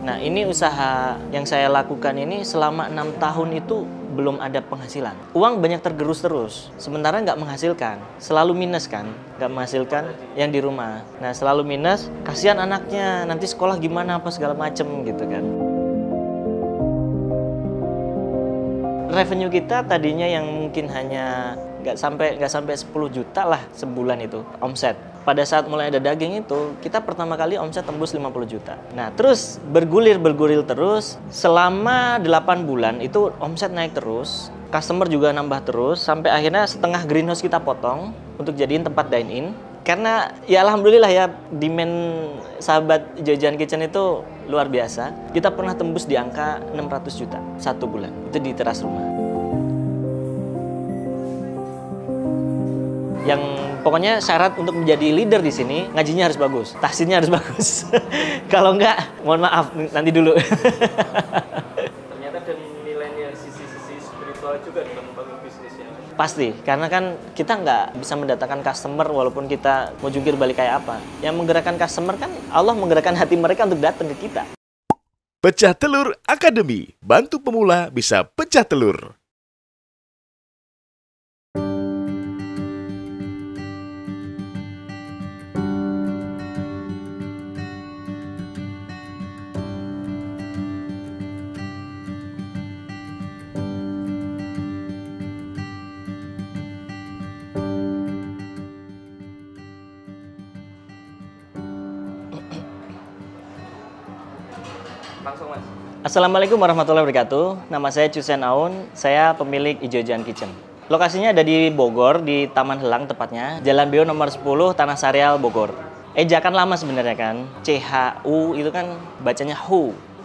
Nah, ini usaha yang saya lakukan ini selama 6 tahun itu belum ada penghasilan. Uang banyak tergerus terus, sementara nggak menghasilkan. Selalu minus kan, nggak menghasilkan yang di rumah. Nah, selalu minus, kasihan anaknya, nanti sekolah gimana, apa segala macem gitu kan. Revenue kita tadinya yang mungkin hanya nggak sampai 10 juta lah sebulan itu omset. Pada saat mulai ada daging itu, kita pertama kali omset tembus 50 juta. Nah, terus bergulir terus selama 8 bulan itu omset naik terus, customer juga nambah terus sampai akhirnya setengah greenhouse kita potong untuk jadiin tempat dine in. Karena ya alhamdulillah ya demand sahabat Jajan Kitchen itu luar biasa. Kita pernah tembus di angka 600 juta satu bulan. Itu di teras rumah. Yang pokoknya syarat untuk menjadi leader di sini, ngajinya harus bagus, tahsinnya harus bagus. Kalau enggak, mohon maaf nanti dulu. Ternyata ada nilainya sisi-sisi spiritual juga dalam membangun bisnisnya. Pasti, karena kan kita nggak bisa mendatangkan customer walaupun kita mau jungkir balik kayak apa. Yang menggerakkan customer kan Allah menggerakkan hati mereka untuk datang ke kita. Pecah Telur Academy, bantu pemula bisa pecah telur. Langsung Mas. Assalamualaikum warahmatullahi wabarakatuh. Nama saya Cusen Aun, saya pemilik Jajan Kitchen. Lokasinya ada di Bogor, di Taman Helang tepatnya, Jalan Bio nomor 10, Tanah Sareal, Bogor. Ejakan lama sebenarnya kan, CHU itu kan bacanya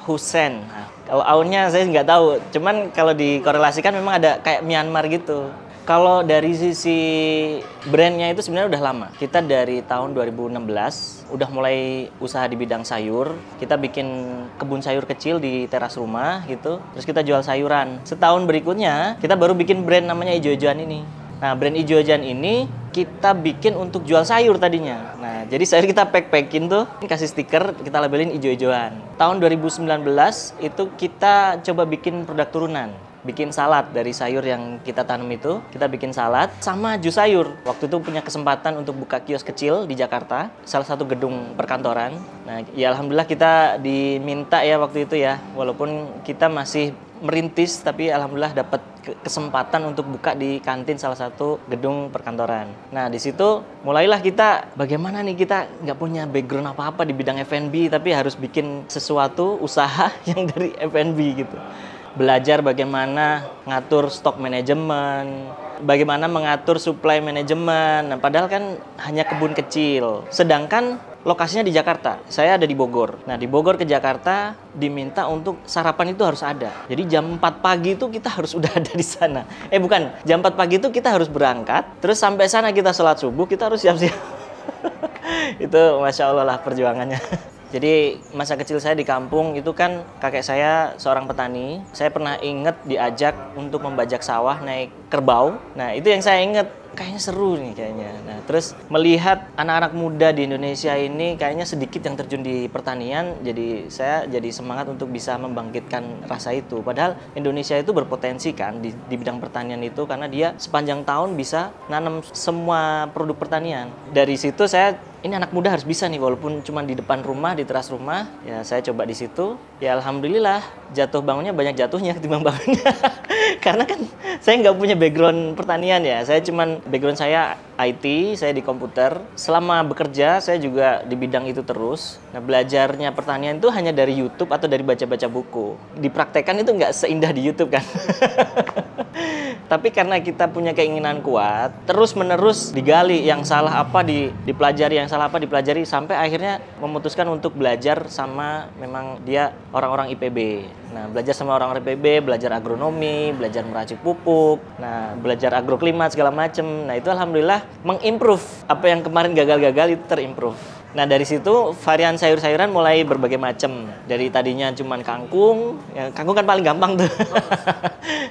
Husen. Nah, kalau Aunnya saya nggak tahu, cuman kalau dikorelasikan memang ada kayak Myanmar gitu. Kalau dari sisi brandnya itu sebenarnya udah lama. Kita dari tahun 2016 udah mulai usaha di bidang sayur. Kita bikin kebun sayur kecil di teras rumah gitu. Terus kita jual sayuran. Setahun berikutnya kita baru bikin brand namanya Ijo-Ijoan ini. Nah, brand Ijo-Ijoan ini kita bikin untuk jual sayur tadinya. Nah, jadi sayur kita pack-packin tuh, kasih stiker, kita labelin Ijo-Ijoan. Tahun 2019 itu kita coba bikin produk turunan. Bikin salad dari sayur yang kita tanam itu, kita bikin salad sama jus sayur. Waktu itu punya kesempatan untuk buka kios kecil di Jakarta, salah satu gedung perkantoran. Nah, ya alhamdulillah kita diminta ya waktu itu ya, walaupun kita masih merintis, tapi alhamdulillah dapat kesempatan untuk buka di kantin salah satu gedung perkantoran. Nah, di situ mulailah kita, bagaimana nih kita nggak punya background apa-apa di bidang F&B, tapi harus bikin sesuatu usaha yang dari F&B gitu. Belajar bagaimana ngatur stok manajemen, bagaimana mengatur supply manajemen. Nah, padahal kan hanya kebun kecil. Sedangkan lokasinya di Jakarta, saya ada di Bogor. Nah, di Bogor ke Jakarta diminta untuk sarapan itu harus ada. Jadi jam 4 pagi itu kita harus udah ada di sana. Bukan, jam 4 pagi itu kita harus berangkat, terus sampai sana kita sholat subuh, kita harus siap-siap. Itu Masya Allah lah perjuangannya. Jadi masa kecil saya di kampung itu kan kakek saya seorang petani. Saya pernah inget diajak untuk membajak sawah naik kerbau. Nah, itu yang saya inget. Kayaknya seru nih kayaknya. Nah, terus melihat anak-anak muda di Indonesia ini kayaknya sedikit yang terjun di pertanian, jadi saya jadi semangat untuk bisa membangkitkan rasa itu. Padahal Indonesia itu berpotensi kan di bidang pertanian itu, karena dia sepanjang tahun bisa nanam semua produk pertanian. Dari situ saya, ini anak muda harus bisa nih, walaupun cuma di depan rumah, di teras rumah. Ya saya coba di situ. Ya alhamdulillah jatuh bangunnya banyak jatuhnya ketimbang bangunnya. Karena kan saya nggak punya background pertanian ya. Saya cuman background saya IT, saya di komputer. Selama bekerja saya juga di bidang itu terus. Nah, belajarnya pertanian itu hanya dari YouTube atau dari baca-baca buku. Dipraktekkan itu nggak seindah di YouTube kan. Tapi karena kita punya keinginan kuat, terus-menerus digali yang salah apa dipelajari, yang salah apa dipelajari, sampai akhirnya memutuskan untuk belajar sama memang dia orang-orang IPB. Nah, belajar sama orang IPB, belajar agronomi, belajar meracik pupuk, nah, belajar agroklimat segala macem. Nah, itu alhamdulillah mengimprove apa yang kemarin gagal-gagal itu terimprove. Nah, dari situ varian sayur-sayuran mulai berbagai macam. Dari tadinya cuman kangkung, ya, kangkung kan paling gampang tuh.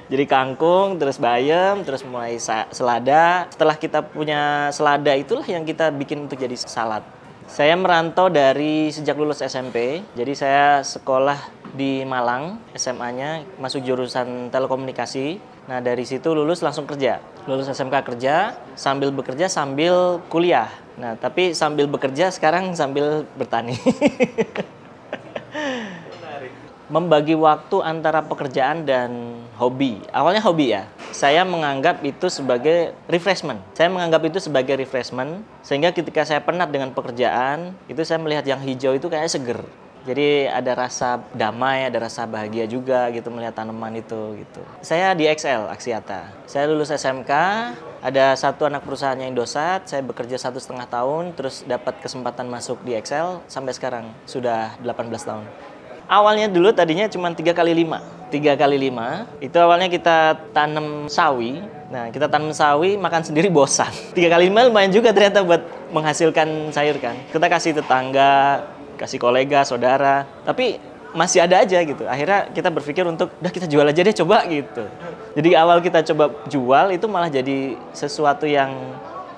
Jadi kangkung, terus bayam, terus mulai selada. Setelah kita punya selada, itulah yang kita bikin untuk jadi salad. Saya merantau dari sejak lulus SMP. Jadi saya sekolah di Malang, SMA-nya masuk jurusan telekomunikasi. Nah, dari situ lulus langsung kerja. Lulus SMK kerja, sambil bekerja sambil kuliah. Nah, tapi sambil bekerja sekarang sambil bertani. Membagi waktu antara pekerjaan dan hobi. Awalnya hobi ya. Saya menganggap itu sebagai refreshment. Sehingga ketika saya penat dengan pekerjaan, itu saya melihat yang hijau itu kayak seger. Jadi ada rasa damai, ada rasa bahagia juga gitu melihat tanaman itu gitu. Saya di XL Aksiata. Saya lulus SMK, ada satu anak perusahaannya Indosat, saya bekerja 1,5 tahun, terus dapat kesempatan masuk di XL sampai sekarang sudah 18 tahun. Awalnya dulu tadinya cuma 3x5. 3x5 itu awalnya kita tanam sawi. Nah, kita tanam sawi, makan sendiri bosan. 3x5 lumayan juga ternyata buat menghasilkan sayur kan. Kita kasih tetangga, kasih kolega, saudara, tapi masih ada aja gitu. Akhirnya kita berpikir untuk, udah kita jual aja deh, coba gitu. Jadi awal kita coba jual, itu malah jadi sesuatu yang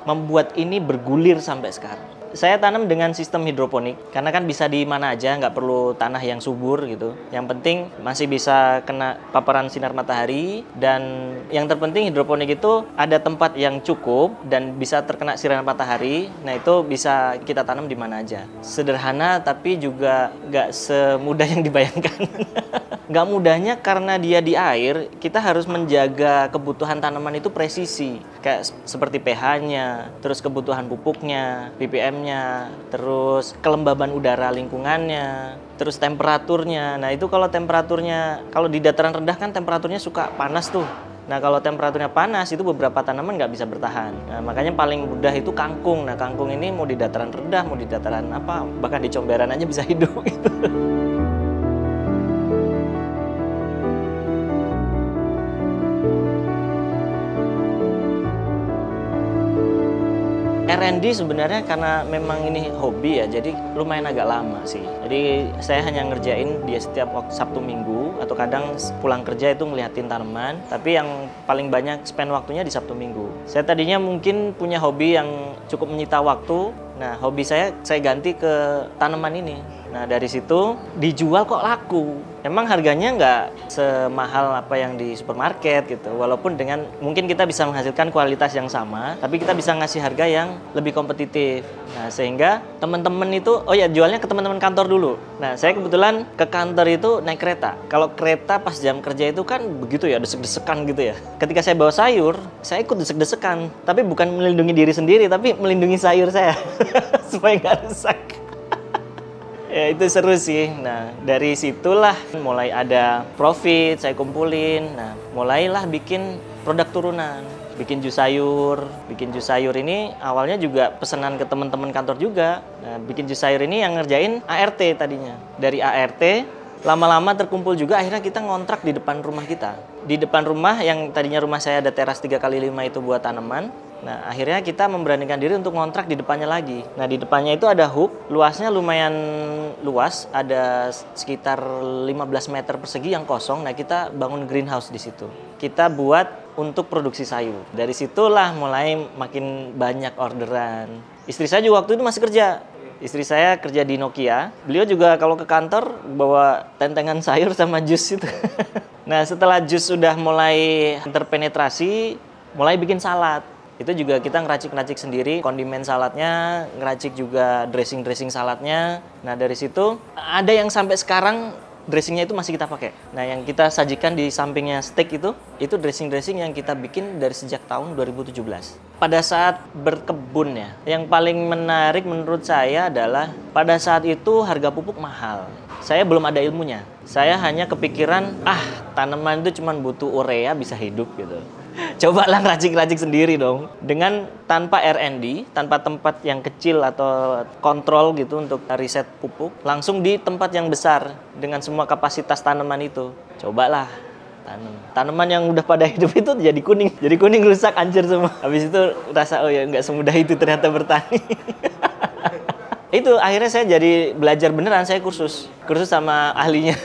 membuat ini bergulir sampai sekarang. Saya tanam dengan sistem hidroponik, karena kan bisa di mana aja, nggak perlu tanah yang subur gitu. Yang penting masih bisa kena paparan sinar matahari, dan yang terpenting hidroponik itu ada tempat yang cukup dan bisa terkena sinar matahari. Nah, itu bisa kita tanam di mana aja. Sederhana tapi juga nggak semudah yang dibayangkan. Nggak mudahnya karena dia di air, kita harus menjaga kebutuhan tanaman itu presisi. Kayak seperti pH-nya, terus kebutuhan pupuknya, ppm-nya, terus kelembaban udara lingkungannya, terus temperaturnya. Nah, itu kalau temperaturnya, kalau di dataran rendah kan temperaturnya suka panas tuh. Nah, kalau temperaturnya panas, itu beberapa tanaman nggak bisa bertahan. Nah, makanya paling mudah itu kangkung. Nah, kangkung ini mau di dataran rendah, mau di dataran apa, bahkan di comberan aja bisa hidup gitu. R&D sebenarnya karena memang ini hobi ya, jadi lumayan agak lama sih. Jadi saya hanya ngerjain dia setiap Sabtu Minggu, atau kadang pulang kerja itu ngeliatin tanaman, tapi yang paling banyak spend waktunya di Sabtu Minggu. Saya tadinya mungkin punya hobi yang cukup menyita waktu. Nah, hobi saya ganti ke tanaman ini. Nah, dari situ dijual kok laku. Emang harganya nggak semahal apa yang di supermarket gitu. Walaupun dengan mungkin kita bisa menghasilkan kualitas yang sama, tapi kita bisa ngasih harga yang lebih kompetitif. Nah, sehingga teman-teman itu, oh ya, jualnya ke teman-teman kantor dulu. Nah, saya kebetulan ke kantor itu naik kereta. Kalau kereta pas jam kerja itu kan begitu ya, desek-desekan gitu ya. Ketika saya bawa sayur, saya ikut desek-desekan. Tapi bukan melindungi diri sendiri, tapi melindungi sayur saya. Supaya nggak rusak. Ya, itu seru sih. Nah, dari situlah mulai ada profit, saya kumpulin. Nah, mulailah bikin produk turunan. Bikin jus sayur. Bikin jus sayur ini awalnya juga pesanan ke teman-teman kantor juga. Nah, bikin jus sayur ini yang ngerjain ART tadinya. Dari ART, lama-lama terkumpul juga, akhirnya kita ngontrak di depan rumah kita. Di depan rumah yang tadinya rumah saya ada teras 3x5 itu buat tanaman. Nah, akhirnya kita memberanikan diri untuk ngontrak di depannya lagi. Nah, di depannya itu ada hook, luasnya lumayan luas, ada sekitar 15 meter persegi yang kosong. Nah, kita bangun greenhouse di situ. Kita buat untuk produksi sayur. Dari situlah mulai makin banyak orderan. Istri saya juga waktu itu masih kerja. Istri saya kerja di Nokia. Beliau juga kalau ke kantor bawa tentengan sayur sama jus itu. Nah, setelah jus sudah mulai terpenetrasi, mulai bikin salad. Itu juga kita ngeracik-ngeracik sendiri, kondimen saladnya, ngeracik juga dressing-dressing saladnya. Nah, dari situ ada yang sampai sekarang dressingnya itu masih kita pakai. Nah, yang kita sajikan di sampingnya steak itu dressing-dressing yang kita bikin dari sejak tahun 2017. Pada saat berkebun ya, yang paling menarik menurut saya adalah pada saat itu harga pupuk mahal. Saya belum ada ilmunya. Saya hanya kepikiran, tanaman itu cuma butuh urea bisa hidup gitu. Cobalah ngeracik-racik sendiri dong. Dengan tanpa R&D, tanpa tempat yang kecil atau kontrol gitu untuk riset pupuk, langsung di tempat yang besar dengan semua kapasitas tanaman itu. Cobalah tanam. Tanaman yang udah pada hidup itu jadi kuning rusak, hancur semua. Habis itu rasa, oh ya nggak semudah itu ternyata bertani. Itu akhirnya saya jadi belajar beneran, saya kursus sama ahlinya.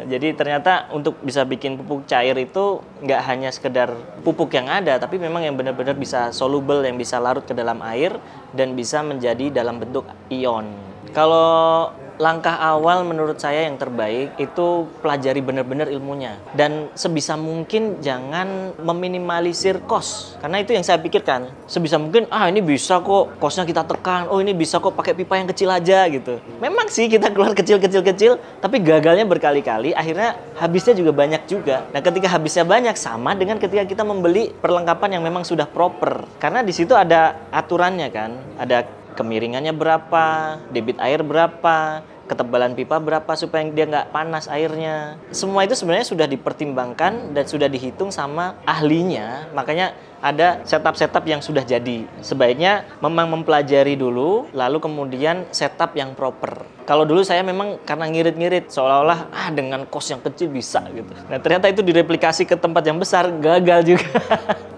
Jadi ternyata untuk bisa bikin pupuk cair itu nggak hanya sekedar pupuk yang ada, tapi memang yang benar-benar bisa soluble, yang bisa larut ke dalam air dan bisa menjadi dalam bentuk ion. Kalau langkah awal menurut saya yang terbaik itu pelajari benar-benar ilmunya. Dan sebisa mungkin jangan meminimalisir cost. Karena itu yang saya pikirkan. Sebisa mungkin, ini bisa kok, costnya kita tekan. Oh ini bisa kok pakai pipa yang kecil aja gitu. Memang sih kita keluar kecil-kecil, tapi gagalnya berkali-kali. Akhirnya habisnya juga banyak juga. Nah ketika habisnya banyak, sama dengan ketika kita membeli perlengkapan yang memang sudah proper. Karena di situ ada aturannya kan. Ada kemiringannya berapa, debit air berapa, ketebalan pipa berapa supaya dia nggak panas airnya. Semua itu sebenarnya sudah dipertimbangkan dan sudah dihitung sama ahlinya. Makanya ada setup-setup yang sudah jadi. Sebaiknya memang mempelajari dulu, lalu kemudian setup yang proper. Kalau dulu saya memang karena ngirit-ngirit, seolah-olah dengan kos yang kecil bisa gitu. Nah ternyata itu direplikasi ke tempat yang besar, gagal juga.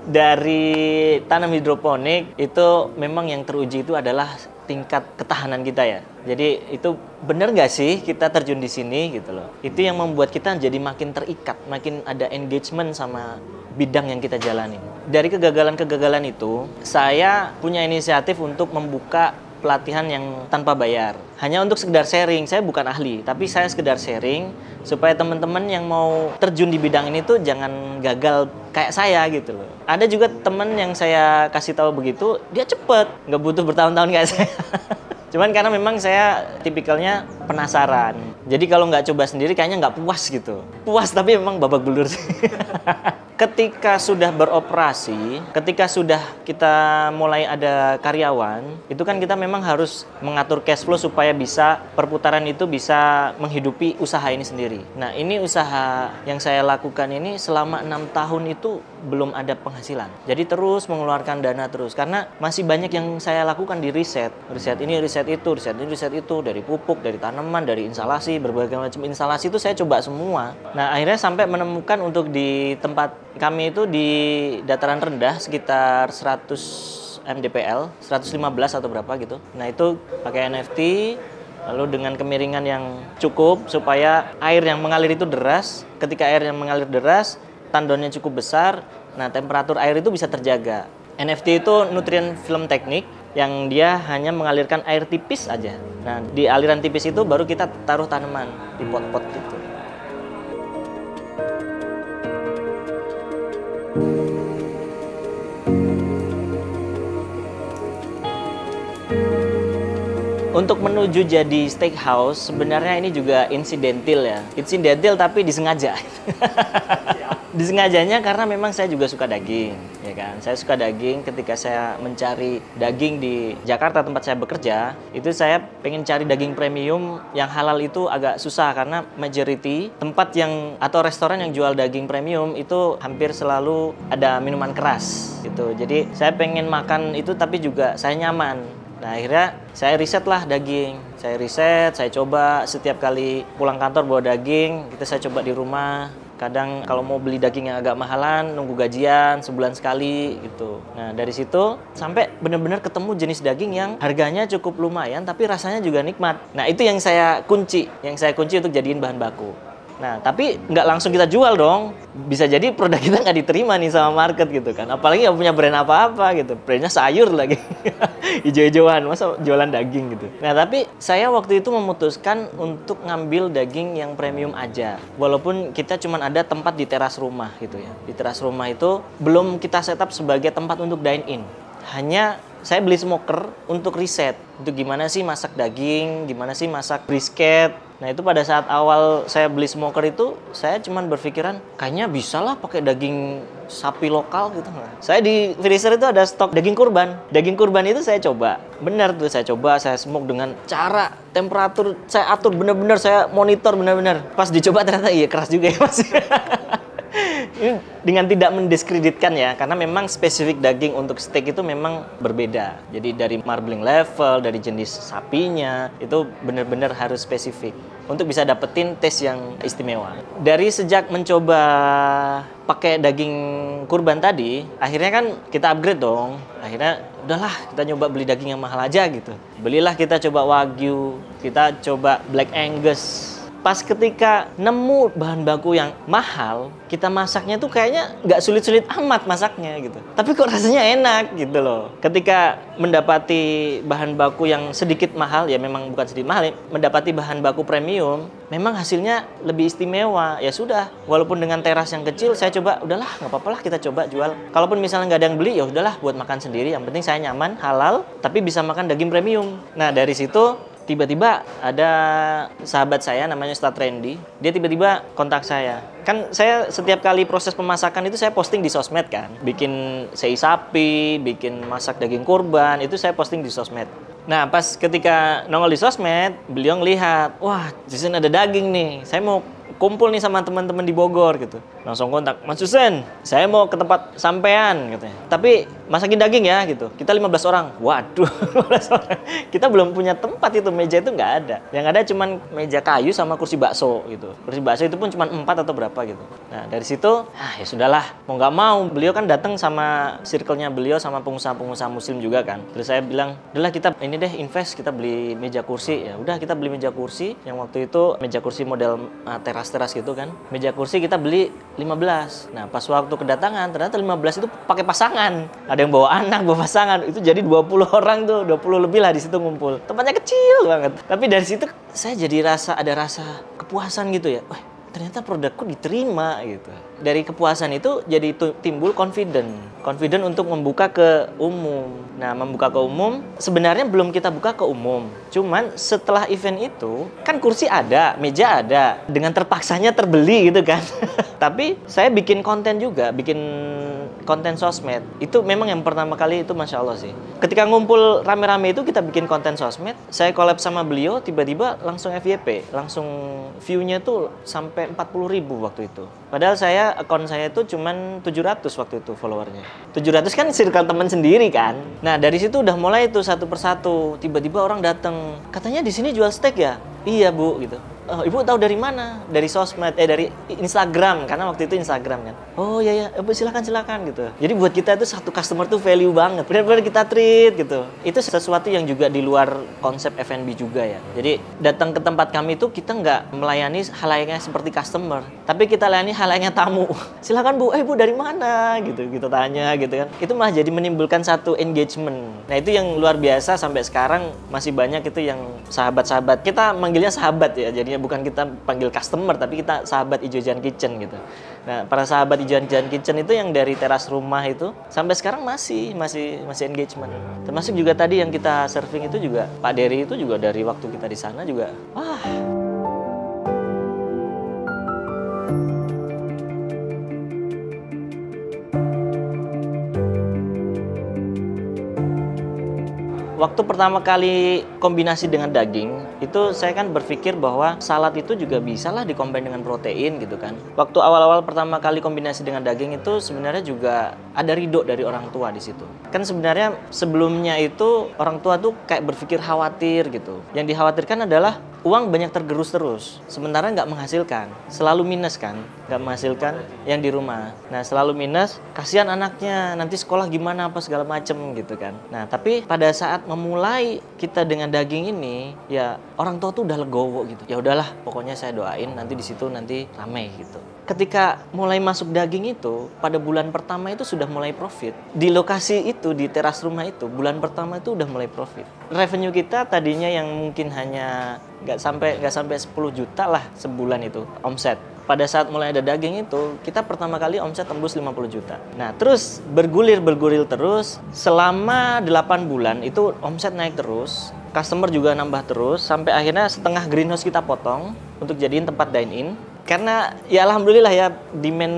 Dari tanam hidroponik itu memang yang teruji itu adalah tingkat ketahanan kita ya. Jadi itu benar nggak sih kita terjun di sini gitu loh. Itu yang membuat kita jadi makin terikat, makin ada engagement sama bidang yang kita jalani. Dari kegagalan-kegagalan itu, saya punya inisiatif untuk membuka pelatihan yang tanpa bayar. Hanya untuk sekedar sharing, saya bukan ahli, tapi saya sekedar sharing supaya teman-teman yang mau terjun di bidang ini tuh jangan gagal kayak saya gitu loh. Ada juga teman yang saya kasih tahu begitu, dia cepet, nggak butuh bertahun-tahun kayak saya. Cuman karena memang saya tipikalnya penasaran. Jadi kalau nggak coba sendiri kayaknya nggak puas gitu. Puas tapi memang babak belur sih. Ketika sudah beroperasi, ketika sudah kita mulai ada karyawan, itu kan kita memang harus mengatur cash flow supaya bisa perputaran itu bisa menghidupi usaha ini sendiri. Nah ini usaha yang saya lakukan ini selama 6 tahun itu belum ada penghasilan. Jadi terus mengeluarkan dana terus. Karena masih banyak yang saya lakukan di riset. Riset ini, riset itu, riset ini, riset itu. Dari pupuk, dari tanaman, dari instalasi, berbagai macam instalasi itu saya coba semua. Nah akhirnya sampai menemukan untuk di tempat kami itu di dataran rendah sekitar 100 mdpl, 115 atau berapa gitu. Nah itu pakai NFT, lalu dengan kemiringan yang cukup supaya air yang mengalir itu deras. Ketika air yang mengalir deras, tandonnya cukup besar, nah temperatur air itu bisa terjaga. NFT itu nutrient film teknik yang dia hanya mengalirkan air tipis aja. Nah di aliran tipis itu baru kita taruh tanaman di pot-pot gitu. Untuk menuju jadi steakhouse, sebenarnya ini juga insidental ya. Insidental tapi disengaja. Disengajanya karena memang saya juga suka daging, ya kan. Saya suka daging. Ketika saya mencari daging di Jakarta tempat saya bekerja, itu saya pengen cari daging premium yang halal itu agak susah karena majority tempat yang atau restoran yang jual daging premium itu hampir selalu ada minuman keras gitu. Jadi saya pengen makan itu tapi juga saya nyaman. Nah akhirnya saya riset lah daging. Saya riset, saya coba setiap kali pulang kantor bawa daging, saya coba di rumah. Kadang kalau mau beli daging yang agak mahalan, nunggu gajian sebulan sekali gitu. Nah dari situ sampai benar-benar ketemu jenis daging yang harganya cukup lumayan tapi rasanya juga nikmat. Nah itu yang saya kunci untuk jadiin bahan baku. Nah, tapi nggak langsung kita jual dong. Bisa jadi produk kita nggak diterima nih sama market gitu kan. Apalagi nggak punya brand apa-apa gitu. Brandnya sayur lagi. Hijau-hijauan, masa jualan daging gitu. Nah, tapi saya waktu itu memutuskan untuk ngambil daging yang premium aja. Walaupun kita cuma ada tempat di teras rumah gitu ya. Di teras rumah itu belum kita setup sebagai tempat untuk dine-in. Hanya saya beli smoker untuk riset. Untuk gimana sih masak daging, gimana sih masak brisket. Nah itu pada saat awal saya beli smoker itu, saya cuman berpikiran, kayaknya bisa lah pakai daging sapi lokal gitu. Saya di freezer itu ada stok daging kurban. Daging kurban itu saya coba. Benar tuh saya coba, saya smoke dengan cara temperatur, saya atur benar-benar, saya monitor benar-benar. Pas dicoba ternyata iya keras juga ya mas. Ini dengan tidak mendiskreditkan ya, karena memang spesifik daging untuk steak itu memang berbeda. Jadi dari marbling level, dari jenis sapinya, itu benar-benar harus spesifik untuk bisa dapetin taste yang istimewa. Dari sejak mencoba pakai daging kurban tadi, akhirnya kan kita upgrade dong. Akhirnya udahlah kita nyoba beli daging yang mahal aja gitu. Belilah kita coba Wagyu, kita coba Black Angus. pas ketika nemu bahan baku yang mahal, kita masaknya tuh kayaknya nggak sulit-sulit amat masaknya gitu. Tapi kok rasanya enak gitu loh. Ketika mendapati bahan baku yang sedikit mahal, ya memang bukan sedikit mahal, ya, mendapati bahan baku premium, memang hasilnya lebih istimewa. Ya sudah, walaupun dengan teras yang kecil, saya coba, udahlah nggak apa-apa lah kita coba jual. Kalaupun misalnya nggak ada yang beli, ya udahlah buat makan sendiri. Yang penting saya nyaman, halal, tapi bisa makan daging premium. Nah dari situ tiba-tiba ada sahabat saya namanya Ustadz Randy, dia tiba-tiba kontak saya. Kan saya setiap kali proses pemasakan itu saya posting di sosmed kan. Bikin sei sapi, bikin masak daging kurban, itu saya posting di sosmed. Nah pas ketika nongol di sosmed, beliau ngelihat, wah di sini ada daging nih, saya mau kumpul nih sama teman-teman di Bogor gitu. Langsung kontak, Mas Husen, saya mau ke tempat sampean katanya. Tapi masakin daging ya gitu. Kita 15 orang. Waduh, 15 orang. Kita belum punya tempat itu, meja itu nggak ada. Yang ada cuman meja kayu sama kursi bakso gitu. Kursi bakso itu pun cuma 4 atau berapa gitu. Nah dari situ, ya sudahlah, mau nggak mau. Beliau kan datang sama circle-nya beliau sama pengusaha-pengusaha muslim juga kan. Terus saya bilang, udahlah kita ini deh invest, kita beli meja kursi. Ya udah kita beli meja kursi. Yang waktu itu meja kursi model teras gitu kan. Meja kursi kita beli 15. Nah, pas waktu kedatangan ternyata 15 itu pakai pasangan. Ada yang bawa anak, bawa pasangan. Itu jadi 20 orang tuh, 20 lebih lah di situ ngumpul. Tempatnya kecil banget. Tapi dari situ saya jadi ada rasa kepuasan gitu ya. Wah, ternyata produkku diterima gitu. Dari kepuasan itu jadi timbul confident untuk membuka ke umum. Nah, membuka ke umum sebenarnya belum kita buka ke umum. Cuman setelah event itu kan kursi ada, meja ada, dengan terpaksanya terbeli gitu kan. Tapi saya bikin konten juga, bikin konten sosmed. Itu memang yang pertama kali itu Masya Allah sih. Ketika ngumpul rame-rame itu kita bikin konten sosmed, saya collab sama beliau, tiba-tiba langsung FYP, langsung view-nya tuh sampai 40.000 waktu itu. Padahal akun saya itu cuman 700 waktu itu followernya. 700 kan circle teman sendiri kan. Nah dari situ udah mulai tuh satu persatu. Tiba-tiba orang datang, katanya di sini jual steak ya? Iya bu gitu. Oh, ibu tahu dari mana? Dari sosmed, dari Instagram, karena waktu itu Instagram kan. Oh iya, silakan gitu. Jadi buat kita itu satu customer tuh value banget. Benar-benar kita treat gitu. Itu sesuatu yang juga di luar konsep F&B juga ya. Jadi datang ke tempat kami itu kita nggak melayani halayaknya seperti customer, tapi kita layani halayaknya tamu. Silakan bu, bu dari mana? Gitu tanya gitu kan. Itu malah jadi menimbulkan satu engagement. Nah itu yang luar biasa sampai sekarang masih banyak itu yang sahabat-sahabat. Kita manggilnya sahabat ya, jadinya bukan kita panggil customer, tapi kita sahabat Ijo Jan Kitchen gitu. Nah, para sahabat Ijo Jan Kitchen itu yang dari teras rumah itu sampai sekarang masih engagement. Termasuk juga tadi yang kita serving itu juga Pak Dery itu juga dari waktu kita di sana juga. Wah. Waktu pertama kali kombinasi dengan daging, itu saya kan berpikir bahwa salad itu juga bisa lah dikombin dengan protein gitu kan. Waktu awal-awal pertama kali kombinasi dengan daging itu sebenarnya juga ada ridho dari orang tua di situ. Kan sebenarnya sebelumnya itu orang tua tuh kayak berpikir khawatir gitu. Yang dikhawatirkan adalah uang banyak tergerus terus, sementara nggak menghasilkan, selalu minus kan, nggak menghasilkan yang di rumah. Nah selalu minus, kasihan anaknya, nanti sekolah gimana apa segala macem gitu kan. Nah tapi pada saat memulai kita dengan daging ini, ya orang tua tuh udah legowo gitu. Ya udahlah, pokoknya saya doain nanti di situ nanti rame gitu. Ketika mulai masuk daging itu, pada bulan pertama itu sudah mulai profit. Di lokasi itu, di teras rumah itu, bulan pertama itu udah mulai profit. Revenue kita tadinya yang mungkin hanya nggak sampai 10 juta lah sebulan itu omset. Pada saat mulai ada daging itu, kita pertama kali omset tembus 50 juta. Nah, terus bergulir terus selama 8 bulan itu omset naik terus, customer juga nambah terus sampai akhirnya setengah greenhouse kita potong untuk jadiin tempat dine in. Karena ya alhamdulillah ya demand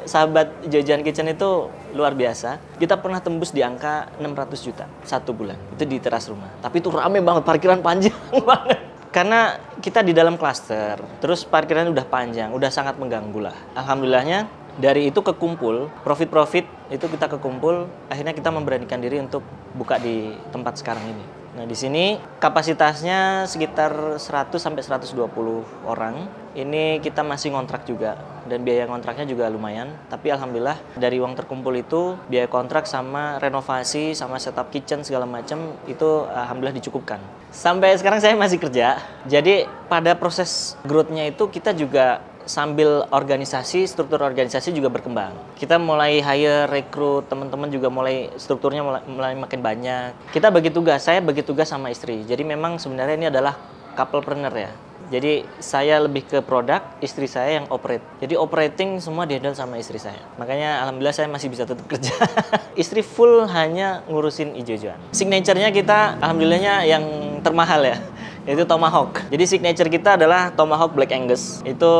sahabat Ijo Jan Kitchen itu luar biasa. Kita pernah tembus di angka 600 juta satu bulan. Itu di teras rumah. Tapi itu rame banget, parkiran panjang banget. Karena kita di dalam klaster, terus parkirannya udah panjang, udah sangat mengganggu lah. Alhamdulillahnya dari itu kekumpul, profit itu kita kekumpul, akhirnya kita memberanikan diri untuk buka di tempat sekarang ini. Nah, di sini kapasitasnya sekitar 100 sampai 120 orang. Ini kita masih ngontrak juga dan biaya kontraknya juga lumayan. Tapi alhamdulillah dari uang terkumpul itu biaya kontrak sama renovasi sama setup kitchen segala macam itu alhamdulillah dicukupkan. Sampai sekarang saya masih kerja. Jadi pada proses growth-nya itu kita juga sambil organisasi, struktur organisasi juga berkembang. Kita mulai hire, rekrut, teman-teman juga mulai strukturnya mulai makin banyak. Kita bagi tugas, saya bagi tugas sama istri. Jadi memang sebenarnya ini adalah couplepreneur ya. Jadi saya lebih ke produk, istri saya yang operate. Jadi operating semua dihandle sama istri saya. Makanya alhamdulillah saya masih bisa tetap kerja. Istri full hanya ngurusin ijo-ijoan. Signature-nya kita alhamdulillahnya yang termahal ya. Itu Tomahawk. Jadi signature kita adalah Tomahawk Black Angus. Itu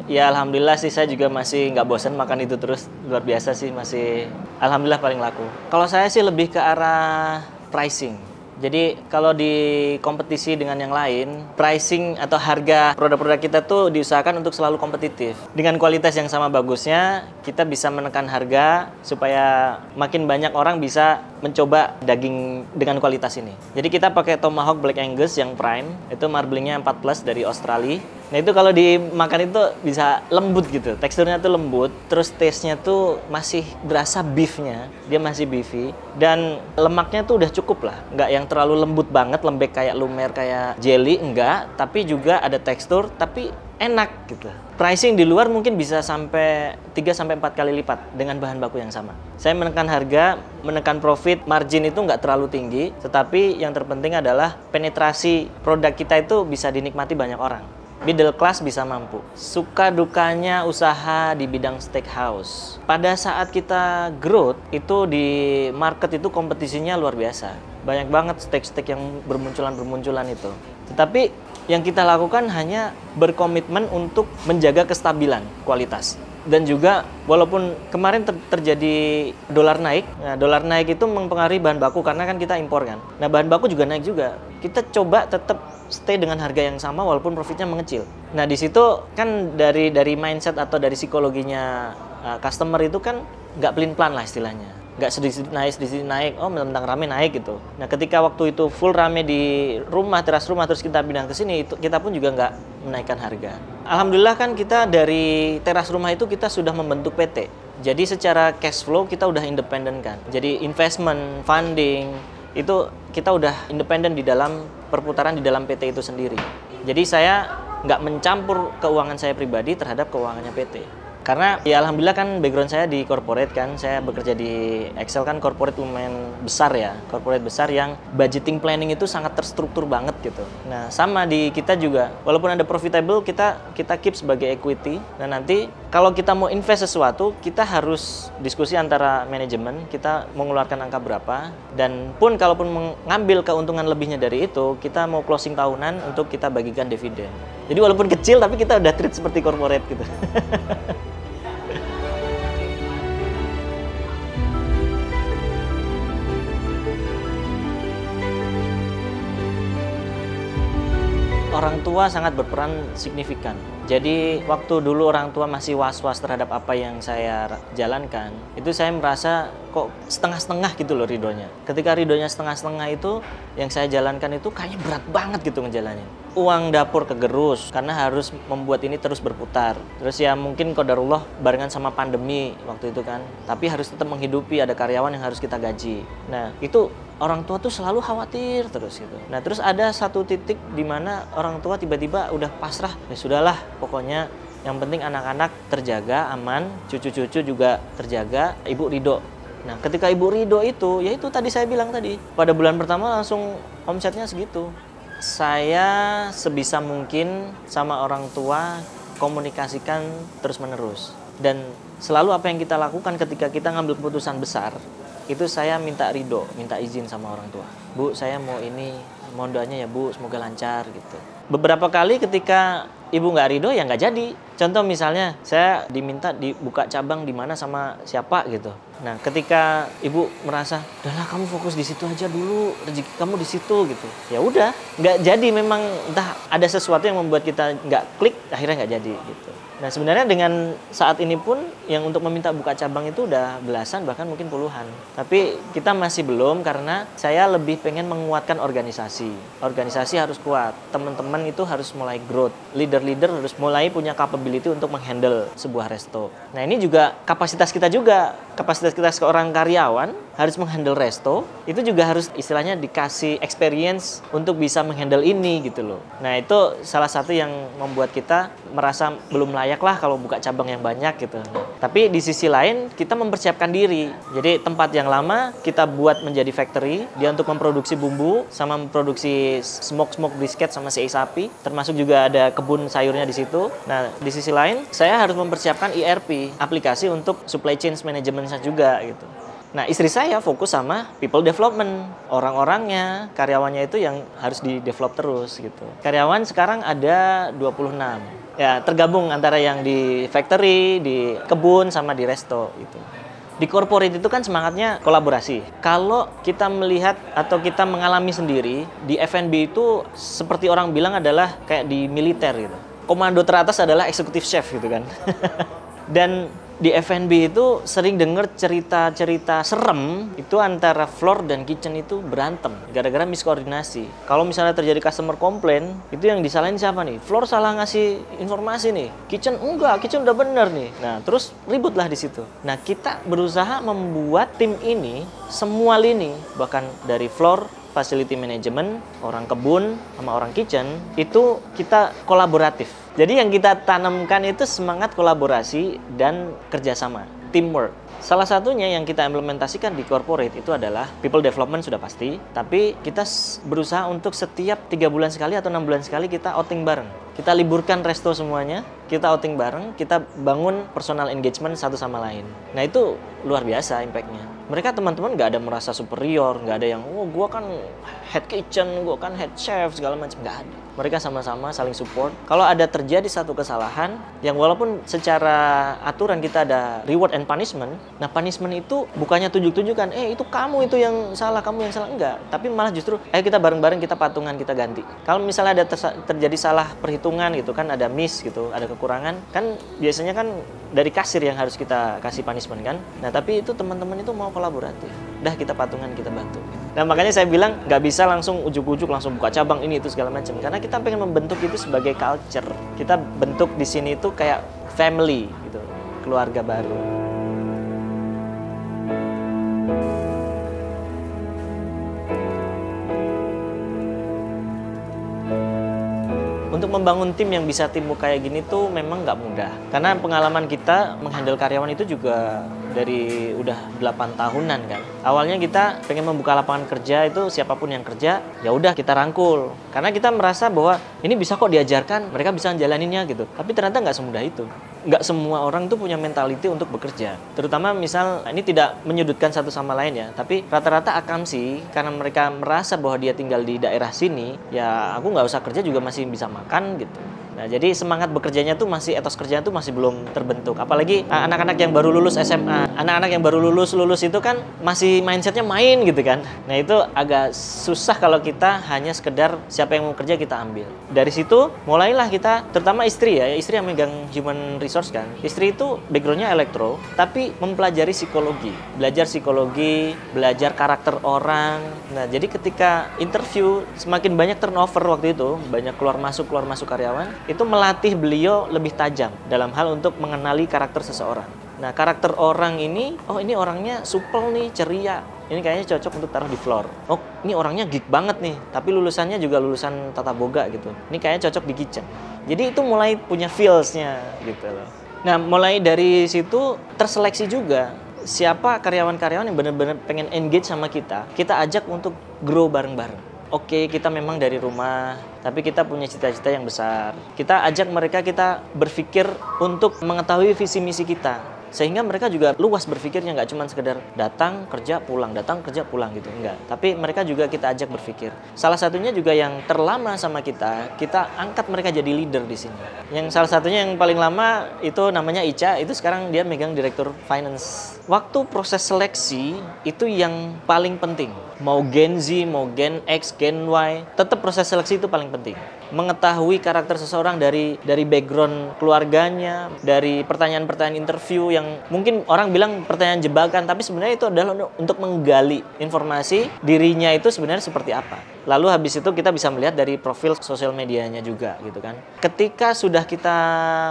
ya alhamdulillah sih saya juga masih nggak bosan makan itu terus. Luar biasa sih, masih alhamdulillah paling laku. Kalau saya sih lebih ke arah pricing. Jadi kalau di kompetisi dengan yang lain, pricing atau harga produk-produk kita tuh diusahakan untuk selalu kompetitif. Dengan kualitas yang sama bagusnya, kita bisa menekan harga supaya makin banyak orang bisa mencoba daging dengan kualitas ini. Jadi kita pakai Tomahawk Black Angus yang prime, itu marblingnya 4+ dari Australia. Nah itu kalau dimakan itu bisa lembut gitu, teksturnya tuh lembut, terus taste-nya tuh masih berasa beef-nya, dia masih beefy, dan lemaknya tuh udah cukup lah, nggak yang terlalu lembut banget, lembek kayak lumer, kayak jelly, enggak, tapi juga ada tekstur, tapi enak gitu. Pricing di luar mungkin bisa sampai 3-4 kali lipat dengan bahan baku yang sama. Saya menekan harga, menekan profit, margin itu nggak terlalu tinggi, tetapi yang terpenting adalah penetrasi produk kita itu bisa dinikmati banyak orang. Middle class bisa mampu. Suka dukanya usaha di bidang steakhouse. Pada saat kita growth, itu di market itu kompetisinya luar biasa. Banyak banget steak-steak yang bermunculan itu. Tetapi yang kita lakukan hanya berkomitmen untuk menjaga kestabilan kualitas. Dan juga walaupun kemarin terjadi dolar naik, nah dolar naik itu mempengaruhi bahan baku karena kan kita impor kan. Nah bahan baku juga naik juga. Kita coba tetap stay dengan harga yang sama walaupun profitnya mengecil. Nah di situ kan dari mindset atau dari psikologinya customer itu kan nggak pelin-pelan lah istilahnya. Nggak sedikit naik, oh mentang rame naik gitu. Nah ketika waktu itu full rame di rumah, teras rumah, terus kita pindah ke sini, kita pun juga nggak menaikkan harga. Alhamdulillah kan kita dari teras rumah itu kita sudah membentuk PT. Jadi secara cash flow kita udah independen kan. Jadi investment, funding, itu kita udah independen di dalam perputaran di dalam PT itu sendiri. Jadi saya nggak mencampur keuangan saya pribadi terhadap keuangannya PT. Karena ya alhamdulillah kan background saya di corporate kan, saya bekerja di Excel kan corporate lumayan besar ya, corporate besar yang budgeting planning itu sangat terstruktur banget gitu. Nah sama di kita juga, walaupun ada profitable kita keep sebagai equity. Nah nanti kalau kita mau invest sesuatu, kita harus diskusi antara manajemen, kita mau mengeluarkan angka berapa, dan pun kalaupun mengambil keuntungan lebihnya dari itu, kita mau closing tahunan untuk kita bagikan dividen. Jadi walaupun kecil tapi kita udah treat seperti corporate gitu. Orang tua sangat berperan signifikan. Jadi waktu dulu orang tua masih was-was terhadap apa yang saya jalankan, itu saya merasa kok setengah-setengah gitu loh ridhonya. Ketika ridhonya setengah-setengah itu, yang saya jalankan itu kayaknya berat banget gitu ngejalanin. Uang dapur kegerus karena harus membuat ini terus berputar. Terus ya mungkin qadarullah barengan sama pandemi waktu itu kan. Tapi harus tetap menghidupi, ada karyawan yang harus kita gaji. Nah itu orang tua tuh selalu khawatir terus gitu. Nah terus ada satu titik di mana orang tua tiba-tiba udah pasrah. Ya sudahlah, pokoknya yang penting anak-anak terjaga, aman, cucu-cucu juga terjaga, ibu ridho. Nah ketika ibu ridho itu, ya itu tadi saya bilang tadi, pada bulan pertama langsung omsetnya segitu. Saya sebisa mungkin sama orang tua komunikasikan terus-menerus. Dan selalu apa yang kita lakukan ketika kita ngambil keputusan besar, itu saya minta ridho, minta izin sama orang tua. Bu, saya mau ini, mohon doanya ya Bu, semoga lancar gitu. Beberapa kali ketika ibu nggak ridho, ya nggak jadi. Contoh misalnya, saya diminta dibuka cabang di mana sama siapa gitu. Nah, ketika ibu merasa, udahlah kamu fokus di situ aja dulu, rezeki kamu di situ gitu. Ya udah, nggak jadi memang entah ada sesuatu yang membuat kita nggak klik, akhirnya nggak jadi gitu. Nah, sebenarnya dengan saat ini pun yang untuk meminta buka cabang itu udah belasan bahkan mungkin puluhan. Tapi kita masih belum karena saya lebih pengen menguatkan organisasi. Organisasi harus kuat. Teman-teman itu harus mulai growth. Leader-leader harus mulai punya capability untuk menghandle sebuah resto. Nah, ini juga kapasitas kita juga. Kapasitas kita seorang karyawan harus menghandle resto, itu juga harus istilahnya dikasih experience untuk bisa menghandle ini gitu loh. Nah, itu salah satu yang membuat kita merasa belum layak lah kalau buka cabang yang banyak gitu. Nah, tapi di sisi lain kita mempersiapkan diri. Jadi tempat yang lama kita buat menjadi factory, dia untuk memproduksi bumbu sama memproduksi smoke brisket sama sei sapi, termasuk juga ada kebun sayurnya di situ. Nah, di sisi lain saya harus mempersiapkan ERP, aplikasi untuk supply chain management juga gitu. Nah, istri saya fokus sama people development. Orang-orangnya, karyawannya itu yang harus di-develop terus gitu. Karyawan sekarang ada 26. Ya, tergabung antara yang di factory, di kebun, sama di resto gitu. Di corporate itu kan semangatnya kolaborasi. Kalau kita melihat atau kita mengalami sendiri, di F&B itu seperti orang bilang adalah kayak di militer gitu. Komando teratas adalah executive chef gitu kan. Dan di F&B itu sering dengar cerita-cerita serem itu antara floor dan kitchen itu berantem gara-gara miskoordinasi. Kalau misalnya terjadi customer komplain, itu yang disalahin siapa nih? Floor salah ngasih informasi nih. Kitchen enggak, kitchen udah bener nih. Nah, terus ributlah di situ. Nah, kita berusaha membuat tim ini semua lini, bahkan dari floor, facility management, orang kebun, sama orang kitchen, itu kita kolaboratif. Jadi yang kita tanamkan itu semangat kolaborasi dan kerjasama, teamwork. Salah satunya yang kita implementasikan di corporate itu adalah people development sudah pasti, tapi kita berusaha untuk setiap 3 bulan sekali atau 6 bulan sekali kita outing bareng. Kita liburkan resto semuanya, kita outing bareng, kita bangun personal engagement satu sama lain. Nah, itu luar biasa impact-nya. Mereka teman-teman nggak ada merasa superior, nggak ada yang, oh gue kan head kitchen, gue kan head chef, segala macam, nggak ada. Mereka sama-sama saling support. Kalau ada terjadi satu kesalahan, yang walaupun secara aturan kita ada reward and punishment, nah punishment itu bukannya tunjuk-tunjukkan, itu kamu itu yang salah, kamu yang salah, enggak. Tapi malah justru, ayo kita bareng-bareng, kita patungan, kita ganti. Kalau misalnya ada terjadi salah perhitungan gitu kan, ada miss gitu, ada kekurangan, kan biasanya kan dari kasir yang harus kita kasih punishment kan. Nah, tapi itu teman-teman itu mau kolaboratif. Dah kita patungan, kita bantu. Nah, makanya saya bilang nggak bisa langsung ujuk-ujuk langsung buka cabang ini itu segala macam. Karena kita pengen membentuk itu sebagai culture. Kita bentuk di sini itu kayak family gitu, keluarga baru. Untuk membangun tim yang bisa teamwork kayak gini tuh memang nggak mudah. Karena pengalaman kita menghandle karyawan itu juga dari udah 8 tahunan kan. Awalnya kita pengen membuka lapangan kerja itu siapapun yang kerja, ya udah kita rangkul. Karena kita merasa bahwa ini bisa kok diajarkan, mereka bisa menjalaninnya gitu. Tapi ternyata nggak semudah itu. Nggak semua orang tuh punya mentality untuk bekerja. Terutama misal, ini tidak menyudutkan satu sama lain ya, tapi rata-rata akamsi, karena mereka merasa bahwa dia tinggal di daerah sini, ya aku nggak usah kerja juga masih bisa makan gitu. Nah, jadi semangat bekerjanya tuh masih, etos kerjanya tuh masih belum terbentuk. Apalagi anak-anak yang baru lulus SMA, anak-anak yang baru lulus itu kan masih mindsetnya main gitu kan. Nah, itu agak susah kalau kita hanya sekedar siapa yang mau kerja kita ambil. Dari situ mulailah kita, terutama istri ya, istri yang megang human resource kan. Istri itu backgroundnya elektro, tapi mempelajari psikologi, belajar karakter orang. Nah, jadi ketika interview semakin banyak turnover waktu itu, banyak keluar masuk karyawan, itu melatih beliau lebih tajam dalam hal untuk mengenali karakter seseorang. Nah, karakter orang ini, oh ini orangnya supel nih, ceria. Ini kayaknya cocok untuk taruh di floor. Oh, ini orangnya geek banget nih, tapi lulusannya juga lulusan tata boga gitu. Ini kayaknya cocok di kitchen. Jadi itu mulai punya feels-nya gitu loh. Nah, mulai dari situ terseleksi juga siapa karyawan-karyawan yang benar-benar pengen engage sama kita ajak untuk grow bareng-bareng. Oke, kita memang dari rumah, tapi kita punya cita-cita yang besar. Kita ajak mereka, kita berpikir untuk mengetahui visi misi kita. Sehingga mereka juga luas berpikirnya, nggak cuma sekedar datang, kerja, pulang gitu, enggak. Tapi mereka juga kita ajak berpikir. Salah satunya juga yang terlama sama kita angkat mereka jadi leader di sini. Yang salah satunya yang paling lama itu namanya Ica, itu sekarang dia megang direktur finance. Waktu proses seleksi itu yang paling penting. Mau Gen Z, mau Gen X, Gen Y, tetap proses seleksi itu paling penting. Mengetahui karakter seseorang dari background keluarganya, dari pertanyaan-pertanyaan interview yang mungkin orang bilang pertanyaan jebakan, tapi sebenarnya itu adalah untuk menggali informasi dirinya itu sebenarnya seperti apa. Lalu habis itu kita bisa melihat dari profil sosial medianya juga gitu kan. Ketika sudah kita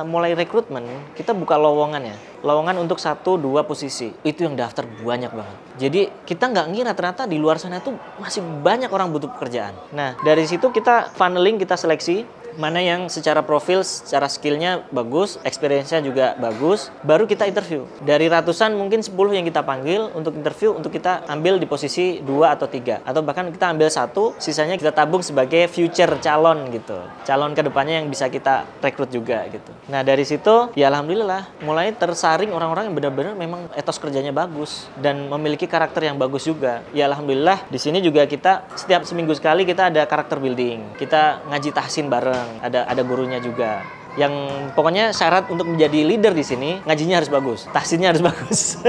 mulai rekrutmen, kita buka lowongan untuk 1-2 posisi. Itu yang daftar banyak banget. Jadi kita nggak ngira ternyata di luar sana tuh masih banyak orang butuh pekerjaan. Nah dari situ kita funneling, kita seleksi mana yang secara profil, secara skillnya bagus, experience-nya juga bagus, baru kita interview. Dari ratusan mungkin 10 yang kita panggil untuk interview, untuk kita ambil di posisi 2 atau 3. Atau bahkan kita ambil 1, sisanya kita tabung sebagai future calon gitu. Calon kedepannya yang bisa kita rekrut juga gitu. Nah dari situ ya alhamdulillah mulai tersaring orang-orang yang benar-benar memang etos kerjanya bagus dan memiliki karakter yang bagus juga. Ya alhamdulillah di sini juga kita setiap seminggu sekali kita ada karakter building. Kita ngaji tahsin bareng. Ada gurunya juga. Yang pokoknya syarat untuk menjadi leader di sini ngajinya harus bagus, tahsinnya harus bagus.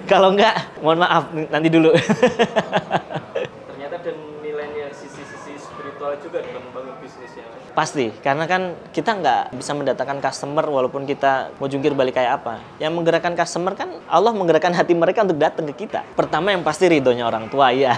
Kalau enggak, mohon maaf nanti dulu. Ternyata ada nilainya sisi-sisi spiritual juga dalam membangun bisnisnya. Pasti, karena kan kita nggak bisa mendatangkan customer walaupun kita mau jungkir balik kayak apa. Yang menggerakkan customer kan Allah menggerakkan hati mereka untuk datang ke kita. Pertama yang pasti ridhonya orang tua ya.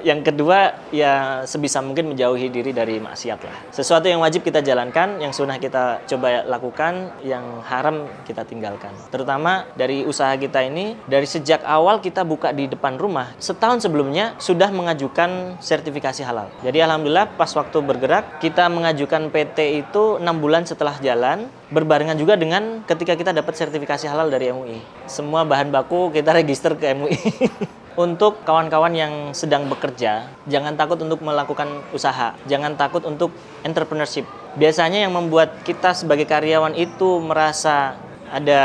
Yang kedua ya sebisa mungkin menjauhi diri dari maksiat lah. Sesuatu yang wajib kita jalankan, yang sunnah kita coba lakukan, yang haram kita tinggalkan. Terutama dari usaha kita ini, dari sejak awal kita buka di depan rumah, setahun sebelumnya sudah mengajukan sertifikasi halal. Jadi alhamdulillah pas waktu bergerak kita mengajukan PT itu 6 bulan setelah jalan, berbarengan juga dengan ketika kita dapat sertifikasi halal dari MUI. Semua bahan baku kita register ke MUI. Untuk kawan-kawan yang sedang bekerja, jangan takut untuk melakukan usaha, jangan takut untuk entrepreneurship. Biasanya yang membuat kita sebagai karyawan itu merasa ada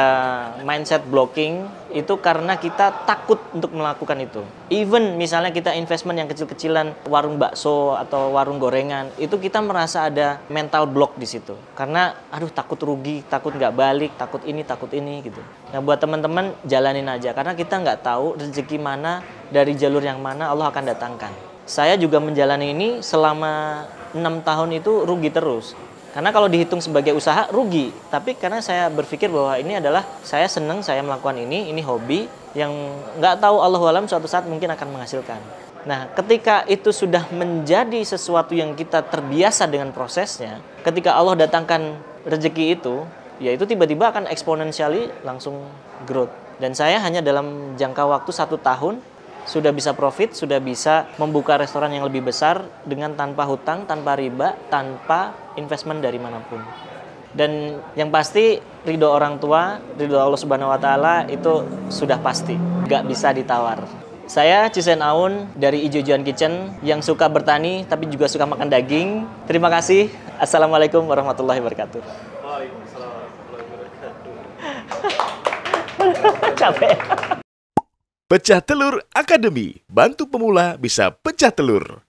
mindset blocking itu karena kita takut untuk melakukan itu. Even misalnya kita investment yang kecil-kecilan, warung bakso atau warung gorengan, itu kita merasa ada mental block di situ. Karena aduh takut rugi, takut nggak balik, takut ini gitu. Nah buat teman-teman jalanin aja karena kita nggak tahu rezeki mana dari jalur yang mana Allah akan datangkan. Saya juga menjalani ini selama 6 tahun itu rugi terus. Karena kalau dihitung sebagai usaha rugi, tapi karena saya berpikir bahwa ini adalah saya senang saya melakukan ini hobi yang nggak tahu Allahu alam suatu saat mungkin akan menghasilkan. Nah, ketika itu sudah menjadi sesuatu yang kita terbiasa dengan prosesnya, ketika Allah datangkan rezeki itu, ya itu tiba-tiba akan exponentially langsung growth. Dan saya hanya dalam jangka waktu 1 tahun sudah bisa profit, sudah bisa membuka restoran yang lebih besar dengan tanpa hutang, tanpa riba, tanpa investment dari manapun. Dan yang pasti ridho orang tua, ridho Allah Subhanahu Wa Taala itu sudah pasti, nggak bisa ditawar. Saya Chusen Aun dari Ijojian Kitchen yang suka bertani tapi juga suka makan daging. Terima kasih. Assalamualaikum warahmatullahi wabarakatuh. Waalaikumsalam warahmatullahi wabarakatuh. Capek. Pecah Telur Academy, bantu pemula bisa pecah telur.